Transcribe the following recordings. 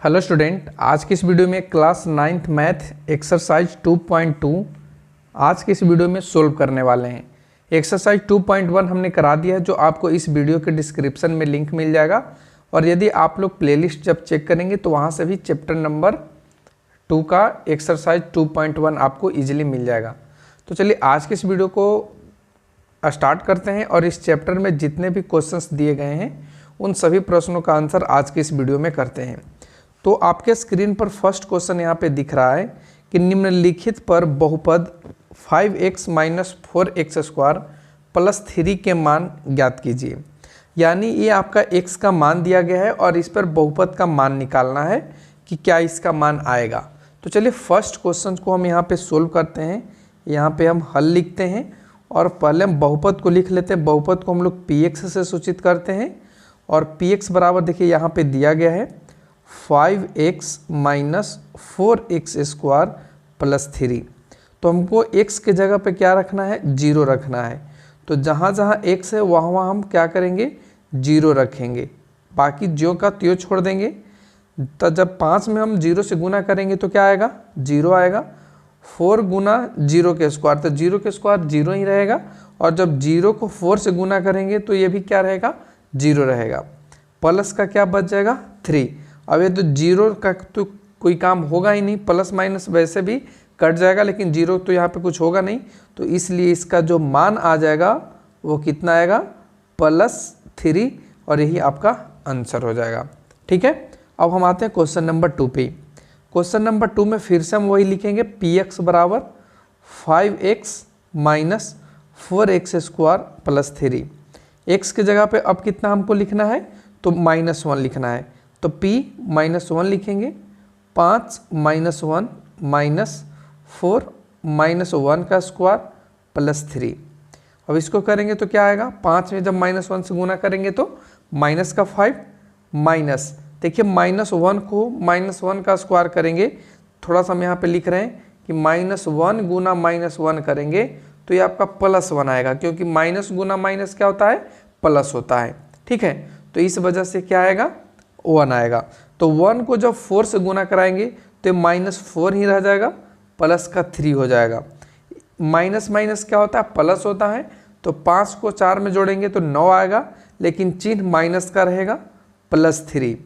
Hello student, आज की इस वीडियो में क्लास 9th मैथ एक्सरसाइज 2.2 आज की इस वीडियो में सोल्व करने वाले हैं। एक्सरसाइज 2.1 हमने करा दिया है, जो आपको इस वीडियो के डिस्क्रिप्शन में लिंक मिल जाएगा। और यदि आप लोग प्लेलिस्ट जब चेक करेंगे तो वहाँ से भी चैप्टर नंबर 2 का एक्सरसाइज 2.1 आपको ईजिली मिल जाएगा। तो चलिए आज की इस वीडियो को स्टार्ट करते हैं और इस चैप्टर में जितने भी क्वेश्चंस दिए गए हैं उन सभी प्रश्नों का आंसर आज की इस वीडियो में करते हैं। तो आपके स्क्रीन पर फर्स्ट क्वेश्चन यहाँ पे दिख रहा है कि निम्नलिखित पर बहुपद 5x माइनस 4x² प्लस 3 के मान ज्ञात कीजिए। यानी ये आपका x का मान दिया गया है और इस पर बहुपद का मान निकालना है कि क्या इसका मान आएगा। तो चलिए फर्स्ट क्वेश्चन को हम यहाँ पे सोल्व करते हैं। यहाँ पे हम हल लिखते हैं और पहले हम बहुपद को लिख लेते हैं। बहुपद को हम लोग px से सूचित करते हैं और px बराबर देखिए यहाँ पे दिया गया है 5x माइनस 4x² प्लस 3। तो हमको x के जगह पे क्या रखना है, 0 रखना है। तो जहाँ जहाँ x है वहाँ वहाँ हम क्या करेंगे, 0 रखेंगे, बाकी जो का त्यों छोड़ देंगे। तो जब 5 में हम 0 से गुना करेंगे तो क्या आएगा, 0 आएगा। 4 गुना 0 के स्क्वायर, तो 0 के स्क्वायर 0 ही रहेगा। और जब 0 को 4 से गुना करेंगे तो ये भी क्या रहेगा, 0 रहेगा। प्लस का क्या बच जाएगा, 3। अब ये तो 0 का तो कोई काम होगा ही नहीं, प्लस माइनस वैसे भी कट जाएगा, लेकिन 0 तो यहाँ पे कुछ होगा नहीं। तो इसलिए इसका जो मान आ जाएगा वो कितना आएगा, +3, और यही आपका आंसर हो जाएगा। ठीक है, अब हम आते हैं क्वेश्चन नंबर 2 पे। क्वेश्चन नंबर 2 में फिर से हम वही लिखेंगे, px बराबर 5x minus 4x² plus 3। x की जगह पे अब कितना हमको लिखना है, तो -1 लिखना है। तो p -1 लिखेंगे। 5 - 1 माइनस 4 -1 का स्क्वायर प्लस 3। अब इसको करेंगे तो क्या आएगा, 5 में जब -1 से गुना करेंगे तो माइनस का 5 माइनस, देखिए -1 को -1 का स्क्वायर करेंगे। थोड़ा सा हम यहाँ पे लिख रहे हैं कि -1 गुना -1 करेंगे तो ये आपका +1 आएगा, क्योंकि माइनस गुना माइनस क्या होता है, प्लस होता है। ठीक है, तो इस वजह से क्या आएगा, 1 आएगा। तो 1 को जब 4 से गुना कराएंगे तो -4 ही रह जाएगा, प्लस का 3 हो जाएगा। माइनस माइनस क्या होता है, प्लस होता है। तो 5 को 4 में जोड़ेंगे तो 9 आएगा, लेकिन चिन्ह माइनस का रहेगा, +3।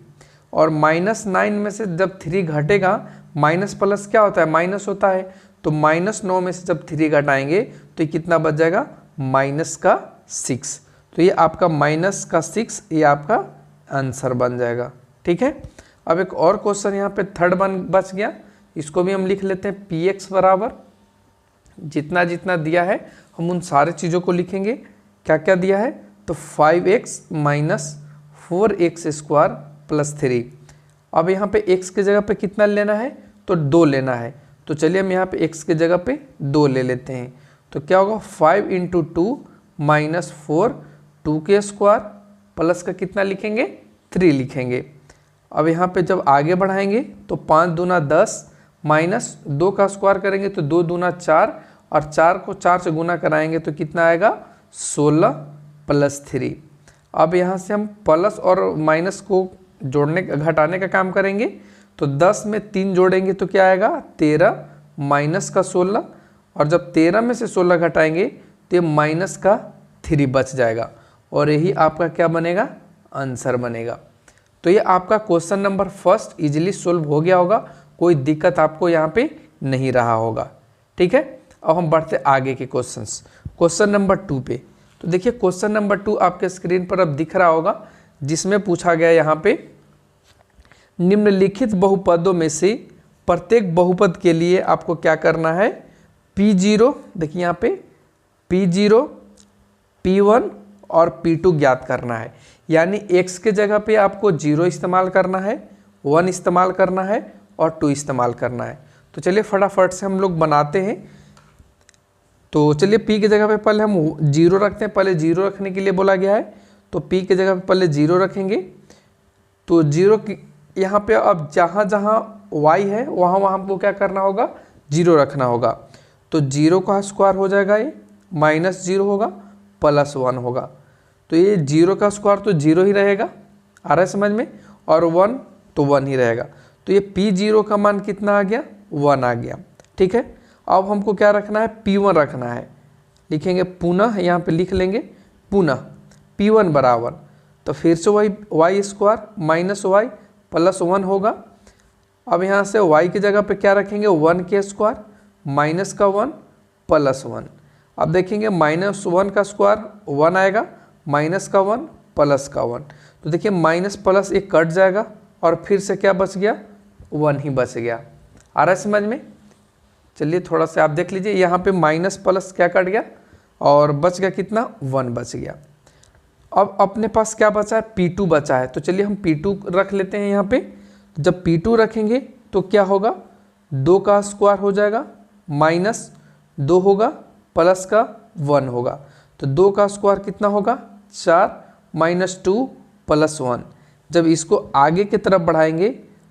और -9 में से जब 3 घटेगा, माइनस प्लस क्या होता है, माइनस होता है। तो -9 में से जब 3 घटाएंगे तो ये कितना बच जाएगा, -6। तो ये आपका -6, ये आपका आंसर बन जाएगा। ठीक है, अब एक और क्वेश्चन यहाँ पे थर्ड बच गया, इसको भी हम लिख लेते हैं। px बराबर जितना जितना दिया है हम उन सारे चीज़ों को लिखेंगे। क्या क्या दिया है, तो 5x माइनस 4x² प्लस 3। अब यहाँ पे x के जगह पे कितना लेना है, तो 2 लेना है। तो चलिए हम यहाँ पे x के जगह पे 2 ले लेते हैं। तो क्या होगा, 5 × 2 माइनस 4, 2 के स्क्वायर प्लस का कितना लिखेंगे, 3 लिखेंगे। अब यहाँ पे जब आगे बढ़ाएंगे तो 5 दूना 10 माइनस 2 का स्क्वायर करेंगे तो 2 दूना 4, और 4 को 4 से गुना कराएंगे तो कितना आएगा, 16 प्लस 3। अब यहाँ से हम प्लस और माइनस को जोड़ने घटाने का काम करेंगे। तो 10 में 3 जोड़ेंगे तो क्या आएगा, 13 माइनस का 16, और जब 13 में से 16 घटाएंगे तो ये माइनस का 3 बच जाएगा, और यही आपका क्या बनेगा, आंसर बनेगा। तो ये आपका question number first easily solve हो गया होगा, कोई दिक्कत आपको यहाँ पे नहीं रहा होगा। ठीक है, अब हम बढ़ते आगे के क्वेश्चंस, क्वेश्चन नंबर 2 पे। तो देखिए क्वेश्चन नंबर 2 आपके स्क्रीन पर अब दिख रहा होगा, जिसमें पूछा गया यहाँ पे, निम्नलिखित बहुपदों में से प्रत्येक बहुपद के लिए आपको क्या करना है, P0, देखिए यहाँ पे P0, P1 और P2 ज्ञात करना है। यानी x के जगह पे आपको 0 इस्तेमाल करना है, 1 इस्तेमाल करना है और 2 इस्तेमाल करना है। तो चलिए फटाफट से हम लोग बनाते हैं। तो चलिए p की जगह पे पहले हम 0 रखते हैं, पहले 0 रखने के लिए बोला गया है। तो p की जगह पे पहले 0 रखेंगे। तो 0 की यहाँ पे अब जहाँ जहाँ y है वहाँ वहाँ हमको क्या करना होगा, 0 रखना होगा। तो 0 का स्क्वायर हो जाएगा, ये -0 होगा, +1 होगा। तो ये 0 का स्क्वायर तो 0 ही रहेगा, आ रहा है समझ में, और 1 तो 1 ही रहेगा। तो ये P0 का मान कितना आ गया, 1 आ गया। ठीक है, अब हमको क्या रखना है, P1 रखना है। लिखेंगे पुनः, यहाँ पे लिख लेंगे पुनः P1 बराबर, तो फिर से वही y square minus y plus 1 होगा। अब यहाँ से y की जगह पे क्या रखेंगे, 1 के स्क्वायर माइनस का 1 प्लस 1। अब देखेंगे -1 का स्क्वायर 1 आएगा, माइनस का 1 प्लस का 1, तो देखिए माइनस प्लस एक कट जाएगा और फिर से क्या बच गया, 1 ही बच गया। आ रहा है समझ में? चलिए थोड़ा सा आप देख लीजिए, यहाँ पे माइनस प्लस क्या कट गया और बच गया कितना, 1 बच गया। अब अपने पास क्या बचा है, P2 बचा है, तो चलिए हम P2 रख लेते हैं यहाँ पे। जब P2 रखेंगे तो क्या होगा, 2 का स्क्वायर हो जाएगा माइनस 2 होगा प्लस का 1 होगा, तो 2 का स्क्वायर कितना होगा, 4 माइनस 2 प्लस 1। जब इसको आगे की तरफ बढ़ाएंगे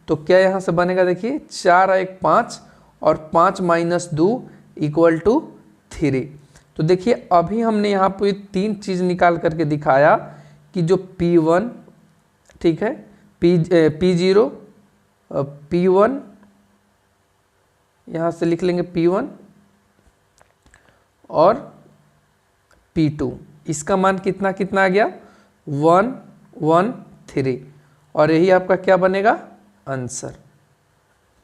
तो क्या यहाँ से बनेगा, देखिए 4 1 5 और 5 माइनस 2 इक्वल टू 3। तो देखिए अभी हमने यहाँ पे 3 चीज़ निकाल करके दिखाया कि जो P1, ठीक है, P0, P1, यहाँ से लिख लेंगे P1 और P2, इसका मान कितना कितना आ गया, 1 1 3, और यही आपका क्या बनेगा, आंसर।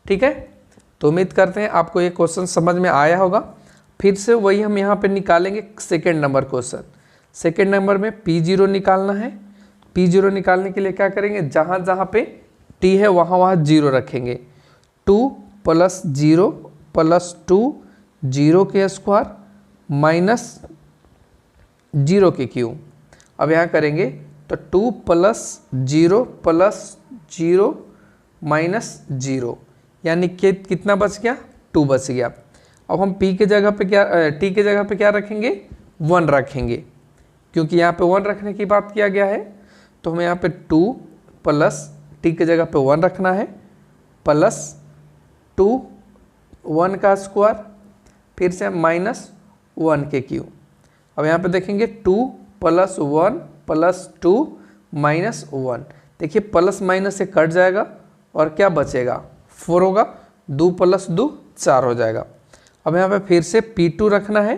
ठीक है, तो उम्मीद करते हैं आपको ये क्वेश्चन समझ में आया होगा। फिर से वही हम यहाँ पे निकालेंगे second number question. Second number में P0 निकालना है। P0 निकालने के लिए क्या करेंगे, जहाँ जहाँ पे T है वहाँ वहाँ 0 रखेंगे। 2 + 0 + 2 0 के स्क्वायर माइनस 0 के क्यूब। अब यहाँ करेंगे तो 2 + 0 + 0 माइनस 0, यानी कि कितना बच गया, 2 बच गया। अब हम P के जगह पे क्या, T के जगह पे क्या रखेंगे, 1 रखेंगे, क्योंकि यहाँ पे 1 रखने की बात किया गया है। तो हमें यहाँ पे 2 + T के जगह पे 1 रखना है प्लस 2 1 का स्क्वायर, फिर से माइनस 1 के क्यूब। अब यहाँ पे देखेंगे 2 + 1 + 2 माइनस 1, देखिए प्लस माइनस से कट जाएगा और क्या बचेगा, 4 होगा, 2 + 2 4 हो जाएगा। अब यहाँ पे फिर से P2 रखना है,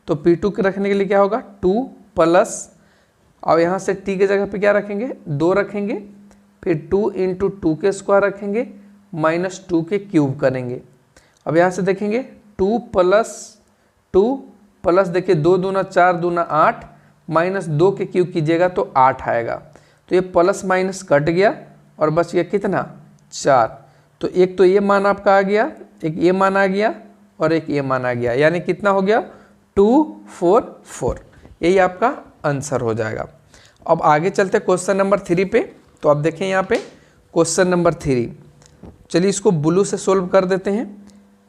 तो P2 के रखने के लिए क्या होगा, 2 +, अब यहाँ से T के जगह पे क्या रखेंगे, 2 रखेंगे, फिर 2 × 2 के स्क्वायर रखेंगे माइनस 2 के क्यूब करेंगे। अब यहाँ से देखेंगे 2 + 2 देखिए 2 दूना 4 दूना 8 माइनस 2 के क्यूब कीजिएगा तो 8 आएगा। तो ये प्लस माइनस कट गया और बच गया कितना, 4। तो एक तो ये मान आपका आ गया, एक ये मान आ गया और एक ये मान आ गया, यानी कितना हो गया, 2 4 4। यही आपका आंसर हो जाएगा। अब आगे चलते क्वेश्चन नंबर 3 पे। तो आप देखें यहाँ पे क्वेश्चन नंबर 3, चलिए इसको ब्लू से सोल्व कर देते हैं।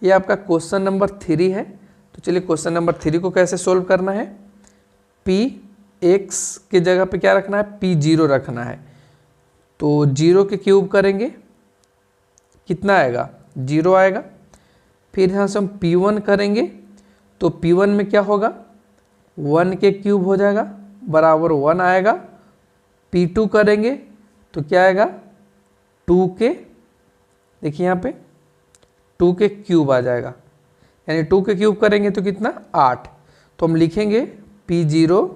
ये आपका क्वेश्चन नंबर 3 है। तो चलिए क्वेश्चन नंबर 3 को कैसे सोल्व करना है, Px के जगह पे क्या रखना है, P0 रखना है। तो 0 के क्यूब करेंगे, कितना आएगा, 0 आएगा। फिर यहाँ से हम P1 करेंगे, तो P1 में क्या होगा, 1 के क्यूब हो जाएगा बराबर 1 आएगा। P2 करेंगे तो क्या आएगा, 2 के, देखिए यहाँ पे 2 के क्यूब आ जाएगा, यानी 2 के क्यूब करेंगे तो कितना, 8। तो हम लिखेंगे P0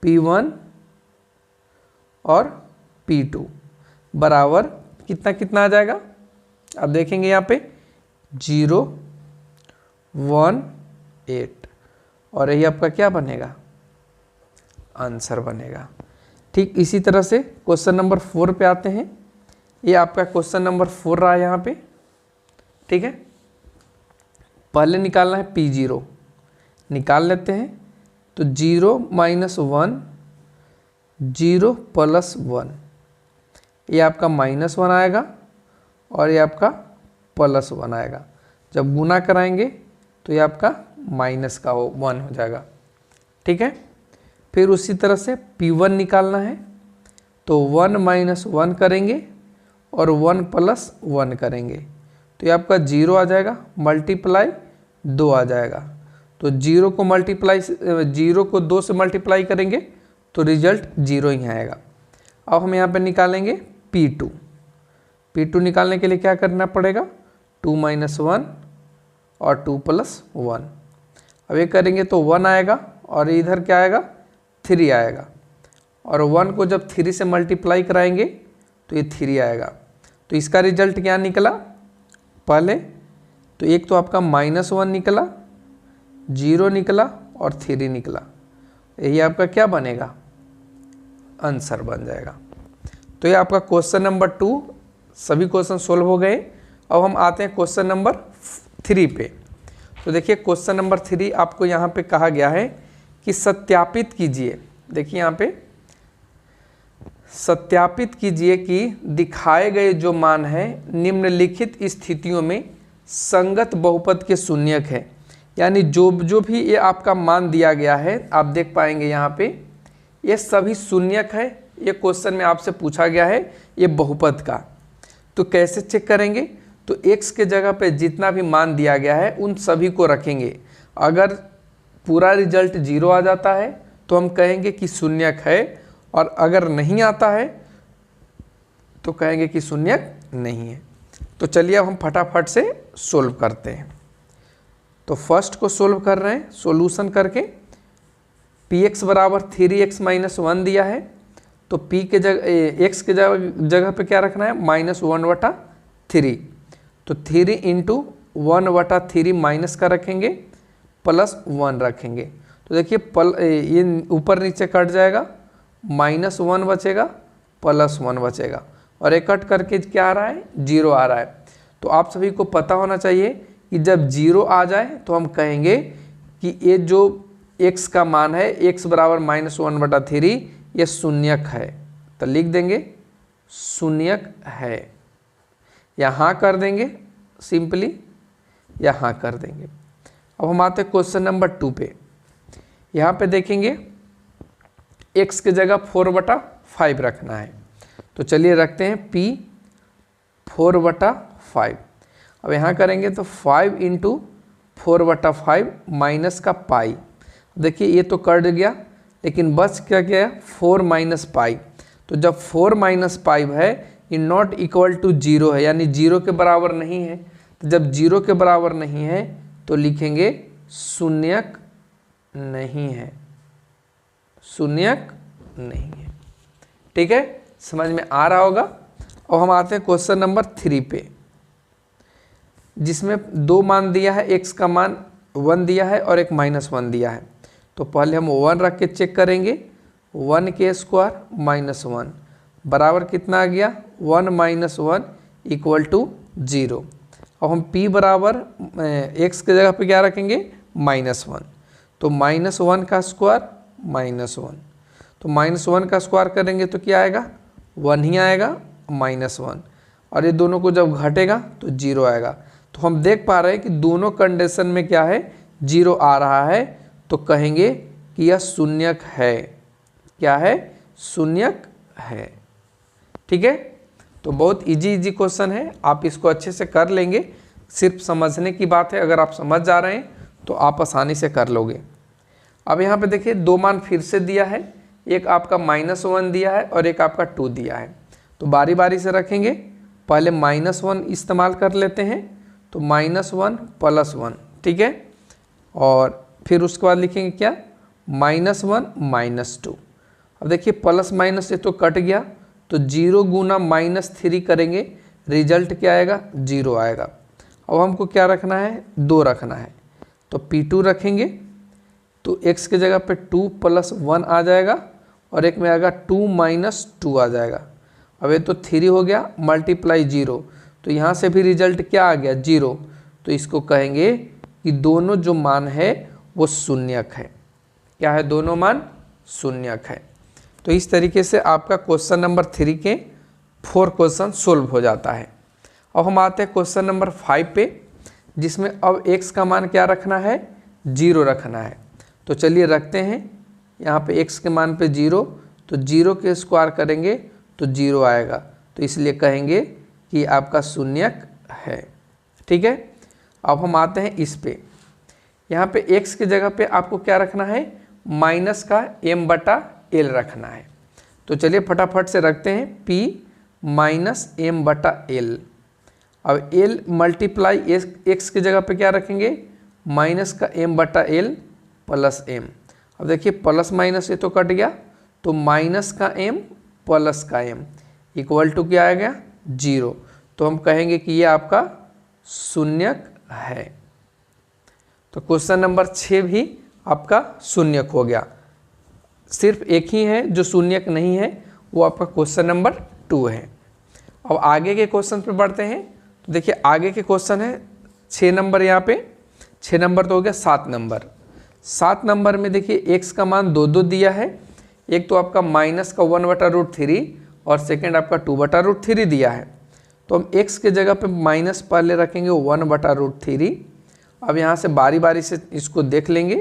P1 और P2 बराबर कितना कितना आ जाएगा, अब देखेंगे यहाँ पे 0 1 8, और यही आपका क्या बनेगा, आंसर बनेगा। ठीक इसी तरह से क्वेश्चन नंबर 4 पे आते हैं। ये आपका क्वेश्चन नंबर 4 रहा है यहाँ पे। ठीक है, पहले निकालना है P0, निकाल लेते हैं। तो 0 - 1 0 + 1, ये आपका -1 आएगा और ये आपका +1 आएगा। जब गुना कराएंगे तो ये आपका -1 हो जाएगा। ठीक है, फिर उसी तरह से P1 निकालना है। तो 1 - 1 करेंगे और 1 + 1 करेंगे, तो ये आपका 0 आ जाएगा, मल्टीप्लाई 2 आ जाएगा। तो 0 को 2 से मल्टीप्लाई करेंगे तो रिजल्ट 0 ही आएगा। अब हम यहाँ पे निकालेंगे P2। P2 निकालने के लिए क्या करना पड़ेगा, 2 - 1 और 2 + 1। अब ये करेंगे तो 1 आएगा और इधर क्या आएगा, 3 आएगा, और 1 को जब 3 से मल्टीप्लाई कराएंगे तो ये 3 आएगा। तो इसका रिजल्ट क्या निकला, पहले तो एक तो आपका -1 निकला, 0 निकला और 3 निकला। यही आपका क्या बनेगा, आंसर बन जाएगा। तो ये आपका क्वेश्चन नंबर 2, सभी क्वेश्चन सोल्व हो गए। अब हम आते हैं क्वेश्चन नंबर 3 पे। तो देखिए क्वेश्चन नंबर 3 आपको यहाँ पे कहा गया है कि सत्यापित कीजिए, देखिए यहाँ पे सत्यापित कीजिए कि दिखाए गए जो मान है निम्नलिखित स्थितियों में संगत बहुपद के शून्यक है। यानी जो भी ये आपका मान दिया गया है, आप देख पाएंगे यहाँ पे ये सभी शून्यक है। ये क्वेश्चन में आपसे पूछा गया है ये बहुपद का। तो कैसे चेक करेंगे, तो x के जगह पे जितना भी मान दिया गया है उन सभी को रखेंगे। अगर पूरा रिजल्ट 0 आ जाता है तो हम कहेंगे कि शून्यक है, और अगर नहीं आता है तो कहेंगे कि शून्यक नहीं है। तो चलिए अब हम फटाफट से सोल्व करते हैं। तो फर्स्ट को सोल्व कर रहे हैं, सॉल्यूशन करके px बराबर 3x - 1 दिया है, तो p के जगह x के जगह पे क्या रखना है, -1/3। तो 3 × 1/3 माइनस का रखेंगे, +1 रखेंगे। तो देखिए ये ऊपर नीचे कट जाएगा, -1 बचेगा, +1 बचेगा, और एक कट करके क्या आ रहा है, 0 आ रहा है। तो आप सभी को पता होना चाहिए कि जब 0 आ जाए तो हम कहेंगे कि ये जो x का मान है, x बराबर -1/3, ये शून्यक है। तो लिख देंगे शून्यक है, यहाँ कर देंगे सिंपली, यहाँ कर देंगे। अब हम आते हैं क्वेश्चन नंबर 2 पे। यहाँ पे देखेंगे x के जगह 4/5 रखना है। तो चलिए रखते हैं p 4/5। अब यहाँ करेंगे तो 5 × 4/5 माइनस का पाई। देखिए ये तो कट गया, लेकिन बच क्या गया, 4 - पाई। तो जब 4 - पाई है, ये नॉट इक्वल टू 0 है, यानी 0 के बराबर नहीं है। तो जब 0 के बराबर नहीं है तो लिखेंगे शून्यक नहीं है, शून्यक नहीं है। ठीक है, समझ में आ रहा होगा। और हम आते हैं क्वेश्चन नंबर 3 पे, जिसमें 2 मान दिया है, x का मान 1 दिया है और एक -1 दिया है। तो पहले हम 1 रख के चेक करेंगे, 1 के स्क्वायर -1 बराबर कितना आ गया, 1 - 1 = 0। अब हम p बराबर x के जगह पे क्या रखेंगे, -1। तो -1 का स्क्वायर -1, तो -1 का स्क्वायर करेंगे तो क्या आएगा, 1 ही आएगा, -1, और ये दोनों को जब घटेगा तो 0 आएगा। तो हम देख पा रहे हैं कि दोनों कंडीशन में क्या है, 0 आ रहा है। तो कहेंगे कि यह शून्यक है। क्या है, शून्यक है। ठीक है, तो बहुत इजी क्वेश्चन है, आप इसको अच्छे से कर लेंगे। सिर्फ समझने की बात है, अगर आप समझ जा रहे हैं तो आप आसानी से कर लोगे। अब यहाँ पे देखिए 2 मान फिर से दिया है, एक आपका -1 दिया है और एक आपका 2 दिया है। तो बारी बारी से रखेंगे, पहले -1 इस्तेमाल कर लेते हैं, तो -1 +1, ठीक है, और फिर उसके बाद लिखेंगे क्या, -1 -2। अब देखिए प्लस माइनस ये तो कट गया, तो 0 × -3 करेंगे, रिजल्ट क्या आएगा, 0 आएगा। अब हमको क्या रखना है, 2 रखना है। तो P2 रखेंगे, तो x के जगह पे 2 + 1 आ जाएगा, और एक में आएगा 2 - 2 आ जाएगा। अब ये तो 3 हो गया, मल्टीप्लाई 0, तो यहाँ से भी रिजल्ट क्या आ गया, 0। तो इसको कहेंगे कि दोनों जो मान है वो शून्यक है। क्या है, दोनों मान शून्यक है। तो इस तरीके से आपका क्वेश्चन नंबर 3 के 4 क्वेश्चन सोल्व हो जाता है। अब हम आते हैं क्वेश्चन नंबर 5 पे, जिसमें अब x का मान क्या रखना है, 0 रखना है। तो चलिए रखते हैं, यहाँ पे x के मान पे 0, तो 0 के स्क्वायर करेंगे तो 0 आएगा। तो इसलिए कहेंगे कि आपका शून्यक है। ठीक है, अब हम आते हैं इस पे, यहाँ पे x की जगह पे आपको क्या रखना है, माइनस का m/l रखना है। तो चलिए फटाफट से रखते हैं, p माइनस एम बटा एल। अब एल मल्टीप्लाई एक्स की जगह पे क्या रखेंगे, माइनस का एम बटा एल प्लस एम। अब देखिए प्लस माइनस ये तो कट गया, तो माइनस का एम प्लस का एम इक्वल टू क्या आ गया, 0। तो हम कहेंगे कि ये आपका शून्यक है। तो क्वेश्चन नंबर 6 भी आपका शून्यक हो गया। सिर्फ एक ही है जो शून्यक नहीं है, वो आपका क्वेश्चन नंबर 2 है। अब आगे के क्वेश्चन पे बढ़ते हैं। तो देखिए आगे के क्वेश्चन है 6 नंबर, यहाँ पे 6 नंबर तो हो गया 7 नंबर। 7 नंबर में देखिए x का मान 2 दिया है। एक तो आपका माइनस का 1/√3 और सेकेंड आपका 2/√3 दिया है। तो हम x के जगह पे माइनस पहले रखेंगे 1/√3। अब यहाँ से बारी बारी से इसको देख लेंगे।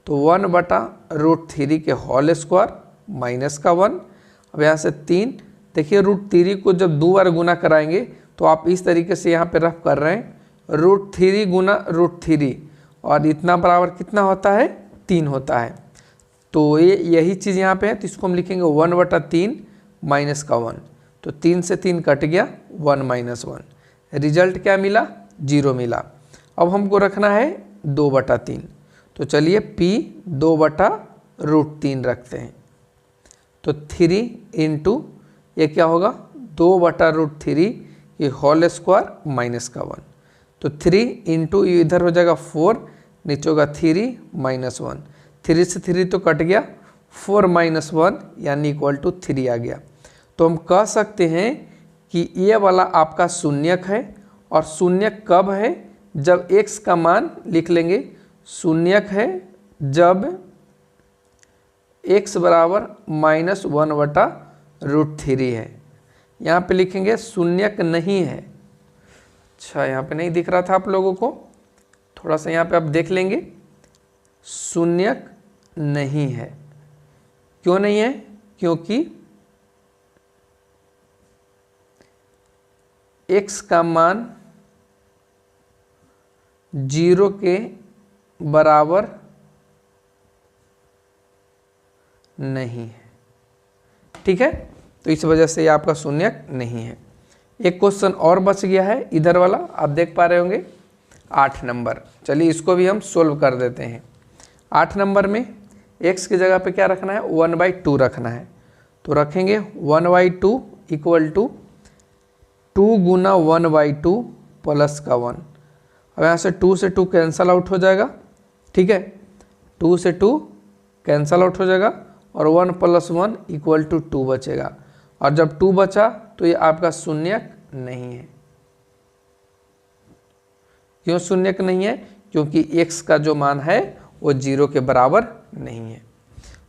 तो 1/√3 के होल स्क्वायर माइनस का 1। अब यहाँ से 3, देखिए √3 को जब 2 बार गुना कराएंगे तो आप इस तरीके से यहाँ पे रफ कर रहे हैं, √3 गुना √3 और इतना बराबर कितना होता है, 3 होता है। तो ये यही चीज़ यहाँ पे है, तो इसको हम लिखेंगे 1/3 माइनस का 1। तो 3 से 3 कट गया, 1 - 1। रिजल्ट क्या मिला, 0 मिला। अब हमको रखना है 2/3। तो चलिए p 2/√3 रखते हैं। तो 3 इंटू ये क्या होगा, 2/√3 ये होल स्क्वायर माइनस का 1। तो 3 इंटू इधर हो जाएगा 4, नीचे होगा 3 - 1। 3 से 3 तो कट गया, 4 - 1 यानी इक्वल टू 3 आ गया। तो हम कह सकते हैं कि ये वाला आपका शून्यक है। और शून्यक कब है, जब x का मान लिख लेंगे, शून्यक है जब x बराबर -1/√3 है। यहाँ पे लिखेंगे शून्यक नहीं है। अच्छा यहाँ पे नहीं दिख रहा था आप लोगों को, थोड़ा सा यहाँ पे आप देख लेंगे, शून्यक नहीं है। क्यों नहीं है, क्योंकि x का मान 0 के बराबर नहीं है। ठीक है, तो इस वजह से ये आपका शून्यक नहीं है। एक क्वेश्चन और बच गया है इधर वाला, आप देख पा रहे होंगे 8 नंबर। चलिए इसको भी हम सोल्व कर देते हैं। 8 नंबर में x की जगह पे क्या रखना है, 1/2 रखना है। तो रखेंगे 1/2 इक्वल टू 2 गुना 1/2 प्लस का 1। अब यहाँ से 2 से 2 कैंसल आउट हो जाएगा। ठीक है, 2 से 2 कैंसल आउट हो जाएगा और 1 + 1 इक्वल टू 2 बचेगा। और जब 2 बचा तो ये आपका शून्यक नहीं है। क्यों शून्यक नहीं है, क्योंकि x का जो मान है वो 0 के बराबर नहीं है।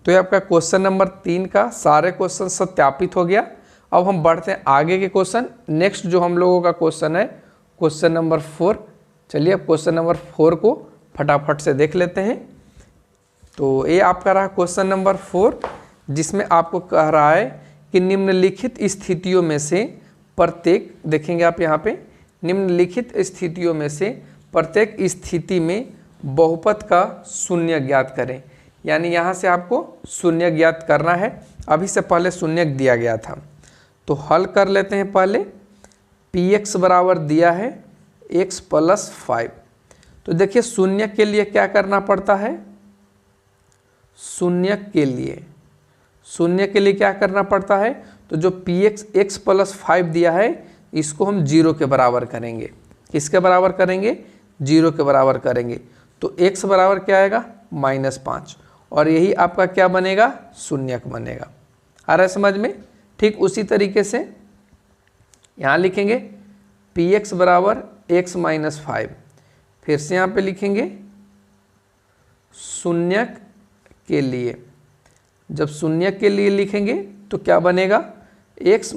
तो ये आपका क्वेश्चन नंबर 3 का सारे क्वेश्चन सत्यापित हो गया। अब हम बढ़ते हैं आगे के क्वेश्चन। नेक्स्ट जो हम लोगों का क्वेश्चन है क्वेश्चन नंबर 4। चलिए अब क्वेश्चन नंबर 4 को फटाफट से देख लेते हैं। तो ये आपका रहा क्वेश्चन नंबर 4, जिसमें आपको कह रहा है कि निम्नलिखित स्थितियों में से प्रत्येक, देखेंगे आप यहाँ पे, निम्नलिखित स्थितियों में से प्रत्येक स्थिति में बहुपद का शून्य ज्ञात करें। यानी यहाँ से आपको शून्य ज्ञात करना है। अभी से पहले शून्य दिया गया था, तो हल कर लेते हैं। पहले px बराबर दिया है x + 5। तो देखिए शून्य के लिए क्या करना पड़ता है, शून्य के लिए क्या करना पड़ता है, तो जो px x + 5 दिया है इसको हम 0 के बराबर करेंगे। किसके बराबर करेंगे, 0 के बराबर करेंगे। तो x बराबर क्या आएगा, -5, और यही आपका क्या बनेगा, शून्यक बनेगा। आ रहा है समझ में। ठीक उसी तरीके से यहाँ लिखेंगे px बराबर x - 5। फिर से यहाँ पे लिखेंगे शून्यक के लिए। जब शून्यक के लिए लिखेंगे तो क्या बनेगा, x -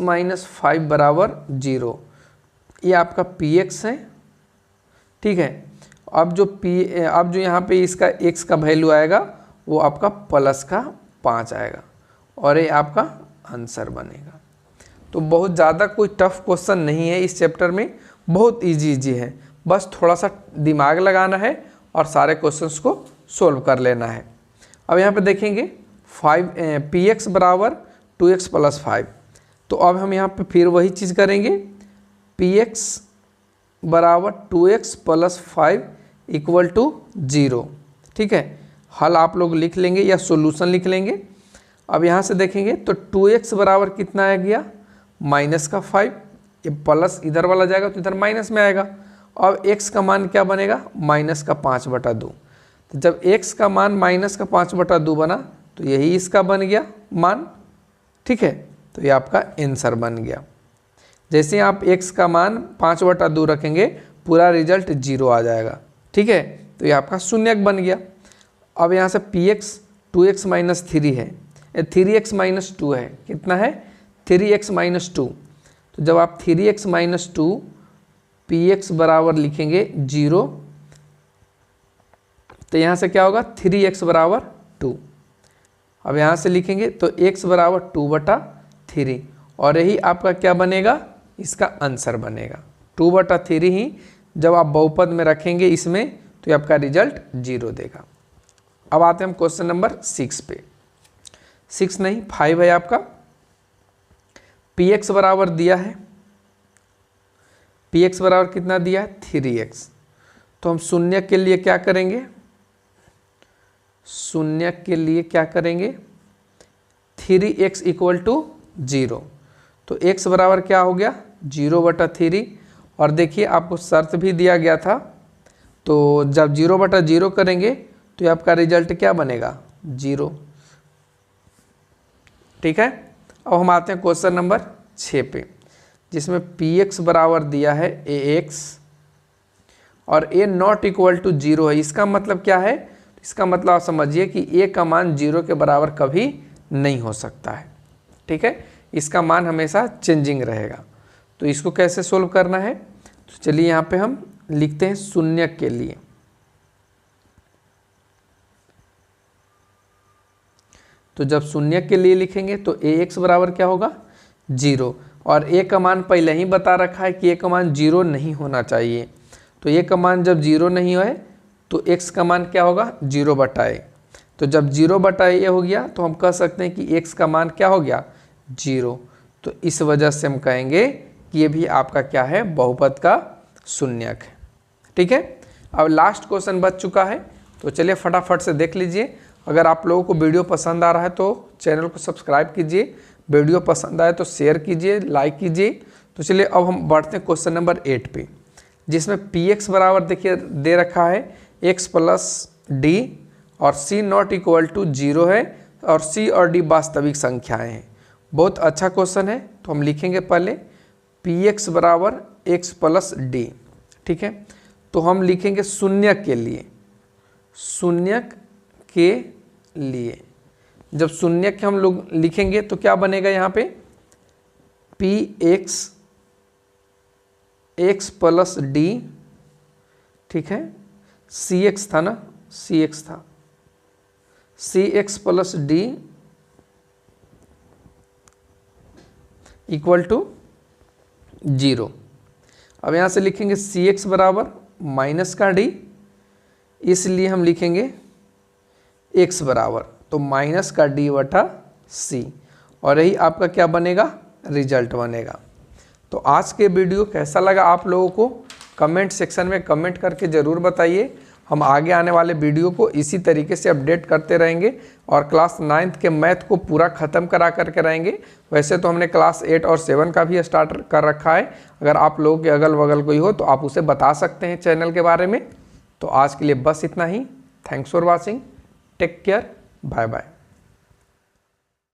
5 बराबर 0। ये आपका px है। ठीक है, अब जो यहाँ पे इसका x का वैल्यू आएगा वो आपका प्लस का 5 आएगा और ये आपका आंसर बनेगा। तो बहुत ज़्यादा कोई टफ क्वेश्चन नहीं है इस चैप्टर में, बहुत इजी है। बस थोड़ा सा दिमाग लगाना है और सारे क्वेश्चंस को सोल्व कर लेना है। अब यहाँ पे देखेंगे px बराबर 2x + 5। तो अब हम यहाँ पे फिर वही चीज़ करेंगे, px बराबर 2x प्लस 5 इक्वल टू 0। ठीक है, हल आप लोग लिख लेंगे या सॉल्यूशन लिख लेंगे। अब यहाँ से देखेंगे तो 2x बराबर कितना आ गया, माइनस का 5, ये प्लस इधर वाला जाएगा तो इधर माइनस में आएगा। अब x का मान क्या बनेगा, माइनस का 5/2। तो जब x का मान माइनस का 5/2 बना तो यही इसका बन गया मान। ठीक है, तो ये आपका आंसर बन गया। जैसे आप x का मान 5/2 रखेंगे पूरा रिजल्ट 0 आ जाएगा। ठीक है, तो ये आपका शून्यक बन गया। अब यहाँ से px 2x माइनस 3 है, 3x माइनस 2 है, कितना है 3x माइनस 2। तो जब आप 3x माइनस 2 px बराबर लिखेंगे 0, तो यहाँ से क्या होगा 3x बराबर 2। अब यहाँ से लिखेंगे तो x बराबर 2/3 और यही आपका क्या बनेगा, इसका आंसर बनेगा 2/3 ही। जब आप बहुपद में रखेंगे इसमें तो ये आपका रिजल्ट 0 देगा। अब आते हैं हम क्वेश्चन नंबर 6 पे। 6 नहीं 5 है आपका। px बराबर दिया है, px बराबर कितना दिया है 3x। तो हम शून्य के लिए क्या करेंगे, शून्य के लिए क्या करेंगे 3x इक्वल टू 0। तो x बराबर क्या हो गया 0/3। और देखिए आपको शर्त भी दिया गया था, तो जब 0/0 करेंगे तो ये आपका रिजल्ट क्या बनेगा 0। ठीक है, अब हम आते हैं क्वेश्चन नंबर 6 पे, जिसमें px बराबर दिया है ax और a नॉट इक्वल टू 0 है। इसका मतलब क्या है, इसका मतलब आप समझिए कि a का मान 0 के बराबर कभी नहीं हो सकता है। ठीक है, इसका मान हमेशा चेंजिंग रहेगा। तो इसको कैसे सोल्व करना है, तो चलिए यहाँ पे हम लिखते हैं शून्य के लिए। तो जब शून्य के लिए लिखेंगे तो ax बराबर क्या होगा 0 और a का मान पहले ही बता रखा है कि a का मान 0 नहीं होना चाहिए। तो a का मान जब 0 नहीं है तो x का मान क्या होगा 0/a। तो जब 0/a हो गया तो हम कह सकते हैं कि x का मान क्या हो गया 0। तो इस वजह से हम कहेंगे कि ये भी आपका क्या है बहुपद का शून्यक है। ठीक है, अब लास्ट क्वेश्चन बच चुका है, तो चलिए फटाफट से देख लीजिए। अगर आप लोगों को वीडियो पसंद आ रहा है तो चैनल को सब्सक्राइब कीजिए, वीडियो पसंद आए तो शेयर कीजिए, लाइक कीजिए। तो चलिए अब हम बढ़ते हैं क्वेश्चन नंबर 8 पे, जिसमें px बराबर देखिए दे रखा है x प्लस d और c नॉट इक्वल टू 0 है और c और d वास्तविक संख्याएं हैं। बहुत अच्छा क्वेश्चन है। तो हम लिखेंगे पहले px बराबर x प्लस d। ठीक है, तो हम लिखेंगे शून्य के लिए, शून्य के लिए जब शून्य के हम लोग लिखेंगे तो क्या बनेगा यहाँ पे px x प्लस d। ठीक है, cx था ना, cx था, cx plus d equal to 0। अब यहाँ से लिखेंगे cx बराबर माइनस का d, इसलिए हम लिखेंगे x बराबर तो माइनस का d/c और यही आपका क्या बनेगा रिजल्ट बनेगा। तो आज के वीडियो कैसा लगा आप लोगों को कमेंट सेक्शन में कमेंट करके ज़रूर बताइए। हम आगे आने वाले वीडियो को इसी तरीके से अपडेट करते रहेंगे और क्लास 9th के मैथ को पूरा ख़त्म करा करके रहेंगे। वैसे तो हमने क्लास 8 और 7 का भी स्टार्ट कर रखा है, अगर आप लोगों के अगल बगल कोई हो तो आप उसे बता सकते हैं चैनल के बारे में। तो आज के लिए बस इतना ही। Thanks for watching, take care, bye bye.